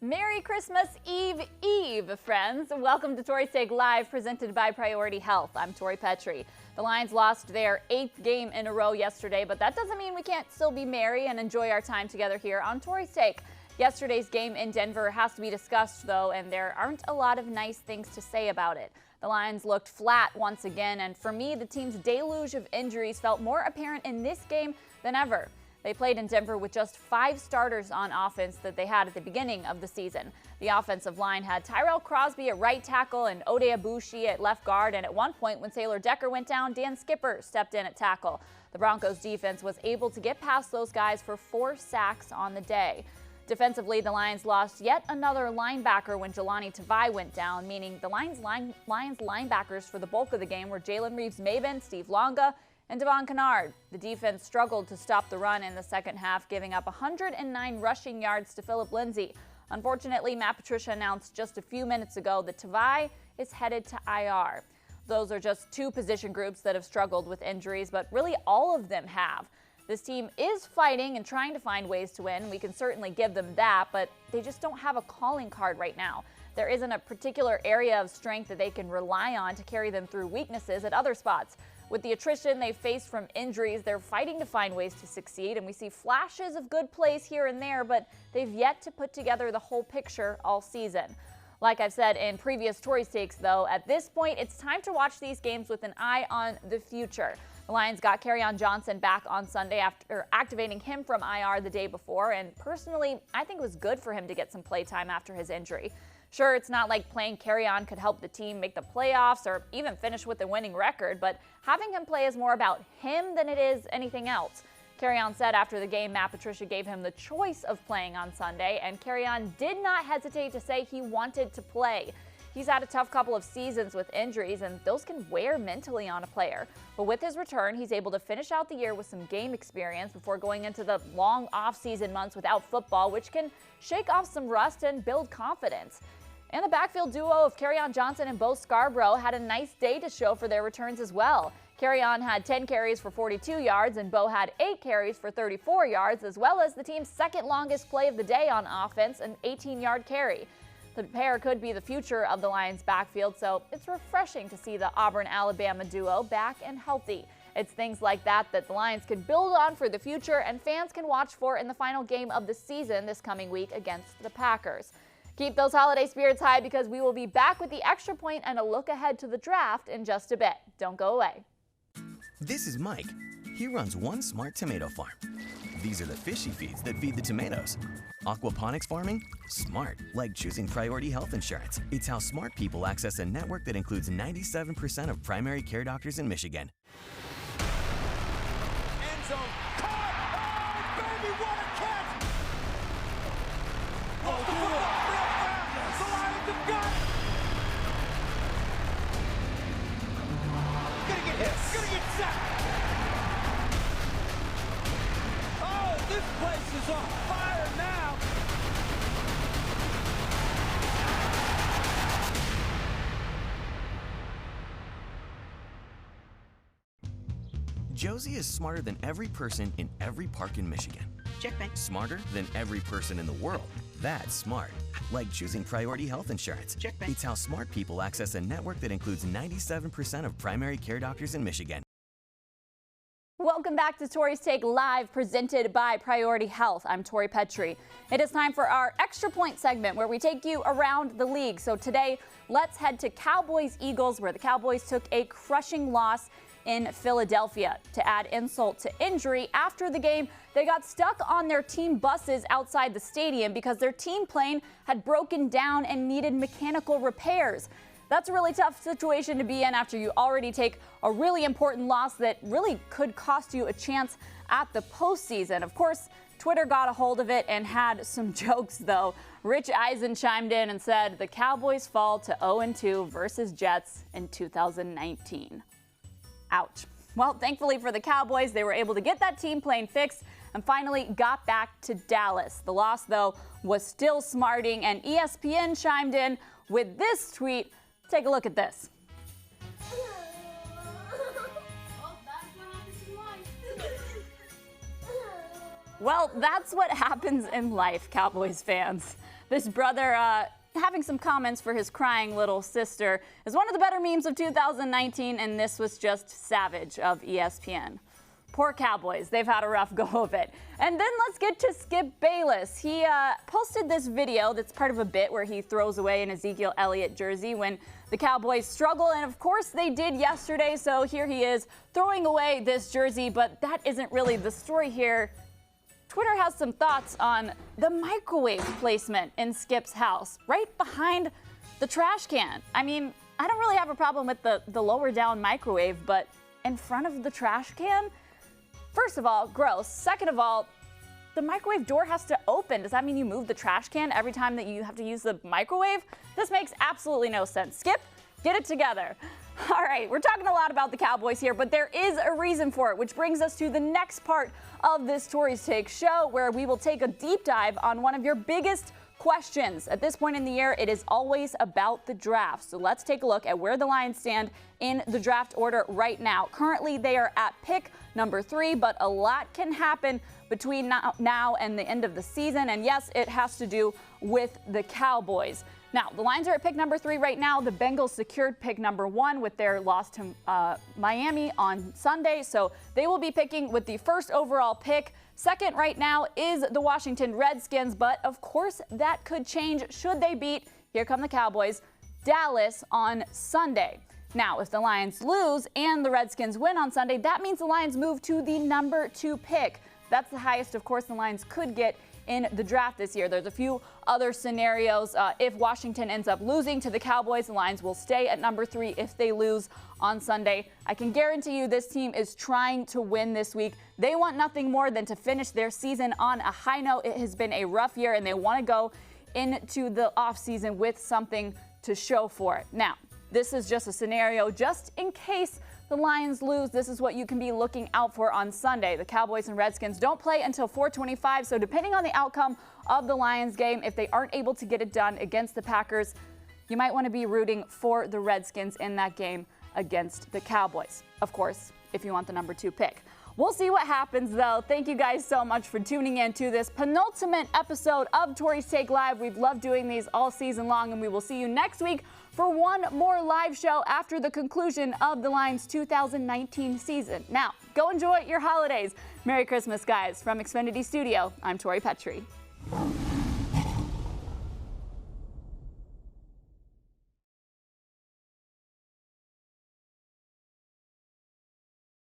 Merry Christmas Eve, friends. Welcome to Tori's Take Live, presented by Priority Health. I'm Tori Petrie. The Lions lost their 8th game in a row yesterday, but that doesn't mean we can't still be merry and enjoy our time together here on Tori's Take. Yesterday's game in Denver has to be discussed, though, and there aren't a lot of nice things to say about it. The Lions looked flat once again, and for me, the team's deluge of injuries felt more apparent in this game than ever. They played in Denver with just 5 starters on offense that they had at the beginning of the season. The offensive line had Tyrell Crosby at right tackle and Ode Abushi at left guard, and at one point when Taylor Decker went down, Dan Skipper stepped in at tackle. The Broncos defense was able to get past those guys for 4 sacks on the day. Defensively, the Lions lost yet another linebacker when Jelani Tavai went down, meaning the Lions linebackers for the bulk of the game were Jalen Reeves-Maybin, Steve Longa, and Devon Kennard. The defense struggled to stop the run in the second half, giving up 109 rushing yards to Phillip Lindsay. Unfortunately, Matt Patricia announced just a few minutes ago that Tavai is headed to IR. Those are just 2 position groups that have struggled with injuries, but really all of them have. This team is fighting and trying to find ways to win. We can certainly give them that, but they just don't have a calling card right now. There isn't a particular area of strength that they can rely on to carry them through weaknesses at other spots. With the attrition they've faced from injuries, they're fighting to find ways to succeed, and we see flashes of good plays here and there, but they've yet to put together the whole picture all season. Like I've said in previous Tori's Takes, though, at this point, it's time to watch these games with an eye on the future. The Lions got Kerryon Johnson back on Sunday after activating him from IR the day before, and personally, I think it was good for him to get some play time after his injury. Sure, it's not like playing Kerryon could help the team make the playoffs or even finish with a winning record, but having him play is more about him than it is anything else. Kerryon said after the game Matt Patricia gave him the choice of playing on Sunday, and Kerryon did not hesitate to say he wanted to play. He's had a tough couple of seasons with injuries, and those can wear mentally on a player. But with his return, he's able to finish out the year with some game experience before going into the long off-season months without football, which can shake off some rust and build confidence. And the backfield duo of Kerryon Johnson and Bo Scarborough had a nice day to show for their returns as well. Kerryon had 10 carries for 42 yards, and Bo had 8 carries for 34 yards, as well as the team's second longest play of the day on offense, an 18-yard carry. The pair could be the future of the Lions' backfield, so it's refreshing to see the Auburn-Alabama duo back and healthy. It's things like that the Lions can build on for the future, and fans can watch for in the final game of the season this coming week against the Packers. Keep those holiday spirits high, because we will be back with the extra point and a look ahead to the draft in just a bit. Don't go away. This is Mike. He runs one smart tomato farm. These are the fishy feeds that feed the tomatoes. Aquaponics farming? Smart, like choosing Priority Health Insurance. It's how smart people access a network that includes 97% of primary care doctors in Michigan. End zone. Caught! Oh, baby, what a catch! Oh, the Lions have got it! Gonna get hit. Gonna get sacked. Oh, this place is on fire now. Josie is smarter than every person in every park in Michigan. Check back. Smarter than every person in the world. That's smart. Like choosing Priority Health Insurance. Check back. It's how smart people access a network that includes 97% of primary care doctors in Michigan. Welcome back to Tori's Take Live, presented by Priority Health. I'm Tori Petrie. It is time for our Extra Point segment, where we take you around the league. So today, let's head to Cowboys-Eagles, where the Cowboys took a crushing loss in Philadelphia. To add insult to injury, after the game, they got stuck on their team buses outside the stadium because their team plane had broken down and needed mechanical repairs. That's a really tough situation to be in after you already take a really important loss that really could cost you a chance at the postseason. Of course, Twitter got a hold of it and had some jokes, though. Rich Eisen chimed in and said the Cowboys fall to 0-2 versus Jets in 2019. Ouch. Well, thankfully for the Cowboys, they were able to get that team plane fixed and finally got back to Dallas. The loss, though, was still smarting, and ESPN chimed in with this tweet. Take a look at this. Well, that's what happens in life, Cowboys fans. This brother having some comments for his crying little sister is one of the better memes of 2019, and this was just savage of ESPN. Poor Cowboys, they've had a rough go of it. And then let's get to Skip Bayless. He posted this video that's part of a bit where he throws away an Ezekiel Elliott jersey when the Cowboys struggle, and of course they did yesterday, so here he is throwing away this jersey, but that isn't really the story here. Twitter has some thoughts on the microwave placement in Skip's house, right behind the trash can. I mean, I don't really have a problem with the lower down microwave, but in front of the trash can? First of all, gross. Second of all, the microwave door has to open. Does that mean you move the trash can every time that you have to use the microwave? This makes absolutely no sense. Skip, get it together. All right, we're talking a lot about the Cowboys here, but there is a reason for it, which brings us to the next part of this Tori's Take show, where we will take a deep dive on one of your biggest questions. At this point in the year, it is always about the draft. So let's take a look at where the Lions stand in the draft order right now. Currently, they are at pick number 3, but a lot can happen between now and the end of the season. And yes, it has to do with the Cowboys. Now, the Lions are at pick number 3 right now. The Bengals secured pick number 1 with their loss to Miami on Sunday. So they will be picking with the first overall pick. Second right now is the Washington Redskins, but of course that could change should they beat, here come the Cowboys, Dallas on Sunday. Now, if the Lions lose and the Redskins win on Sunday, that means the Lions move to the number 2 pick. That's the highest, of course, the Lions could get in the draft this year. There's a few other scenarios. If Washington ends up losing to the Cowboys, the Lions will stay at number 3 if they lose on Sunday. I can guarantee you this team is trying to win this week. They want nothing more than to finish their season on a high note. It has been a rough year, and they want to go into the offseason with something to show for it. Now, this is just a scenario just in case the Lions lose. This is what you can be looking out for on Sunday. The Cowboys and Redskins don't play until 4:25, so depending on the outcome of the Lions game, if they aren't able to get it done against the Packers, you might want to be rooting for the Redskins in that game against the Cowboys. Of course, if you want the number 2 pick. We'll see what happens, though. Thank you guys so much for tuning in to this penultimate episode of Tori's Take Live. We've loved doing these all season long, and we will see you next week for one more live show after the conclusion of the Lions' 2019 season. Now, go enjoy your holidays. Merry Christmas, guys. From Xfinity Studio, I'm Tori Petrie.